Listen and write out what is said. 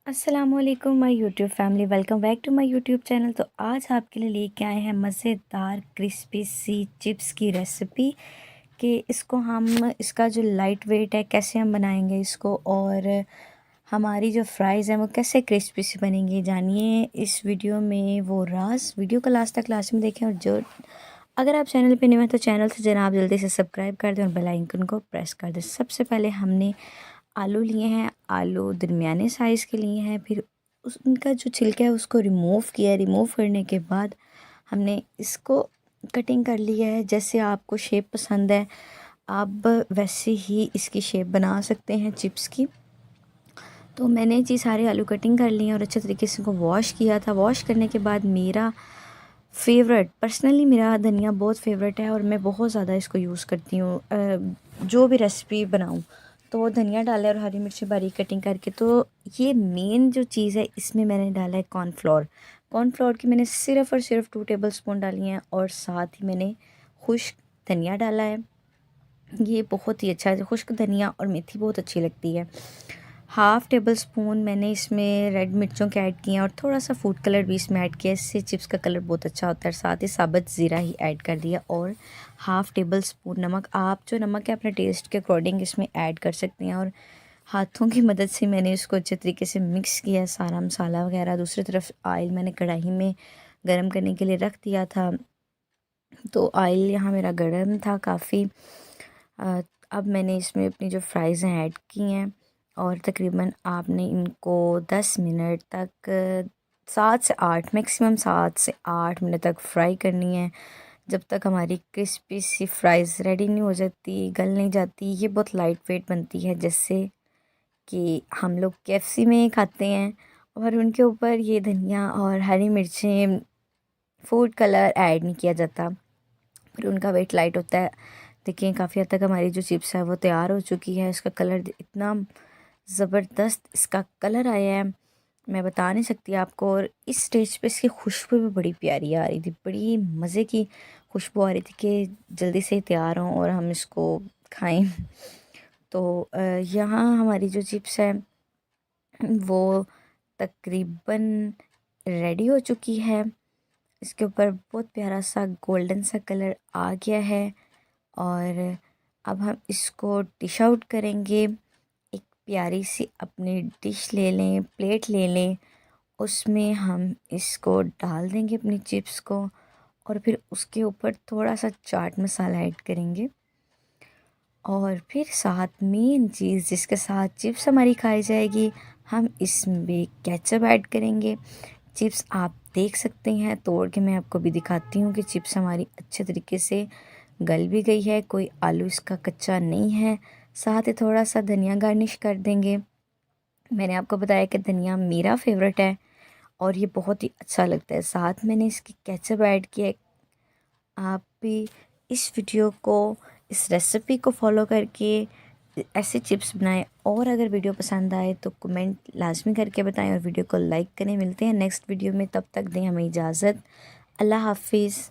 अस्सलाम वालेकुम my YouTube family, welcome back to my YouTube channel. तो आज आपके लिए लेके आए हैं मज़ेदार क्रिस्पी सी चिप्स की रेसिपी कि इसका जो लाइट वेट है, कैसे हम बनाएंगे इसको, और हमारी जो फ्राइज़ हैं वो कैसे क्रिस्पी सी बनेंगी। जानिए इस वीडियो में वो राज। वीडियो को लास्ट में देखें, और जो अगर आप चैनल पे न्यू हैं तो चैनल से जनाब जल्दी से सब्सक्राइब कर दें और बेल आइकन को प्रेस कर दें। सबसे पहले हमने आलू लिए हैं, आलू दरमियाने साइज़ के लिए हैं। फिर उनका जो छिलका है उसको रिमूव किया। रिमूव करने के बाद हमने इसको कटिंग कर लिया है। जैसे आपको शेप पसंद है आप वैसे ही इसकी शेप बना सकते हैं चिप्स की। तो मैंने जी सारे आलू कटिंग कर लिए और अच्छे तरीके से इनको वॉश किया था। वॉश करने के बाद पर्सनली मेरा धनिया बहुत फेवरेट है और मैं बहुत ज़्यादा इसको यूज़ करती हूँ। जो भी रेसिपी बनाऊँ तो वो धनिया डाला और हरी मिर्ची बारीक कटिंग करके। तो ये मेन जो चीज़ है, इसमें मैंने डाला है कॉर्नफ्लोर। कॉर्नफ्लोर की मैंने सिर्फ़ और सिर्फ 2 टेबल स्पून डाली हैं, और साथ ही मैंने खुश्क धनिया डाला है। ये बहुत ही अच्छा है, खुश्क धनिया और मेथी बहुत अच्छी लगती है। हाफ़ टेबल स्पून मैंने इसमें रेड मिर्चों के ऐड किए हैं, और थोड़ा सा फूड कलर भी इसमें ऐड किया, इससे चिप्स का कलर बहुत अच्छा होता है। साथ ही साबुत ज़ीरा ही ऐड कर दिया, और हाफ़ टेबल स्पून नमक। आप जो नमक है अपने टेस्ट के अकॉर्डिंग इसमें ऐड कर सकते हैं। और हाथों की मदद से मैंने इसको अच्छे तरीके से मिक्स किया सारा मसाला वगैरह। दूसरी तरफ ऑयल मैंने कढ़ाई में गर्म करने के लिए रख दिया था। तो ऑयल यहाँ मेरा गर्म था काफ़ी। अब मैंने इसमें अपनी जो फ्राइज़ हैं ऐड की हैं, और तकरीबन आपने इनको 10 मिनट तक 7 से 8 मैक्सिमम 7 से 8 मिनट तक फ्राई करनी है, जब तक हमारी क्रिस्पी सी फ्राइज़ रेडी नहीं हो जाती, गल नहीं जाती। ये बहुत लाइट वेट बनती है, जैसे कि हम लोग केएफसी में खाते हैं, और उनके ऊपर ये धनिया और हरी मिर्चें फूड कलर ऐड नहीं किया जाता, फिर उनका वेट लाइट होता है। देखिए काफ़ी हद तक हमारी जो चिप्स है वो तैयार हो चुकी है। इसका कलर इतना ज़बरदस्त इसका कलर आया है, मैं बता नहीं सकती आपको। और इस स्टेज पे इसकी खुशबू भी बड़ी प्यारी आ रही थी, बड़ी मज़े की खुशबू आ रही थी कि जल्दी से तैयार हों और हम इसको खाएं। तो यहाँ हमारी जो चिप्स है वो तकरीबन रेडी हो चुकी है। इसके ऊपर बहुत प्यारा सा गोल्डन सा कलर आ गया है, और अब हम इसको डिश आउट करेंगे। एक प्यारी सी अपनी डिश ले लें, प्लेट ले लें, उसमें हम इसको डाल देंगे अपनी चिप्स को, और फिर उसके ऊपर थोड़ा सा चाट मसाला ऐड करेंगे। और फिर साथ मेन चीज़ जिसके साथ चिप्स हमारी खाई जाएगी, हम इसमें केचप ऐड करेंगे। चिप्स आप देख सकते हैं, तोड़ के मैं आपको भी दिखाती हूँ कि चिप्स हमारी अच्छे तरीके से गल भी गई है, कोई आलू इसका कच्चा नहीं है। साथ ही थोड़ा सा धनिया गार्निश कर देंगे। मैंने आपको बताया कि धनिया मेरा फेवरेट है और ये बहुत ही अच्छा लगता है। साथ मैंने इसकी केचप ऐड किया है। आप भी इस वीडियो को, इस रेसिपी को फॉलो करके ऐसे चिप्स बनाएं, और अगर वीडियो पसंद आए तो कमेंट लाजमी करके बताएं और वीडियो को लाइक करें। मिलते हैं नेक्स्ट वीडियो में, तब तक दें हमें इजाज़त। अल्लाह हाफिज़।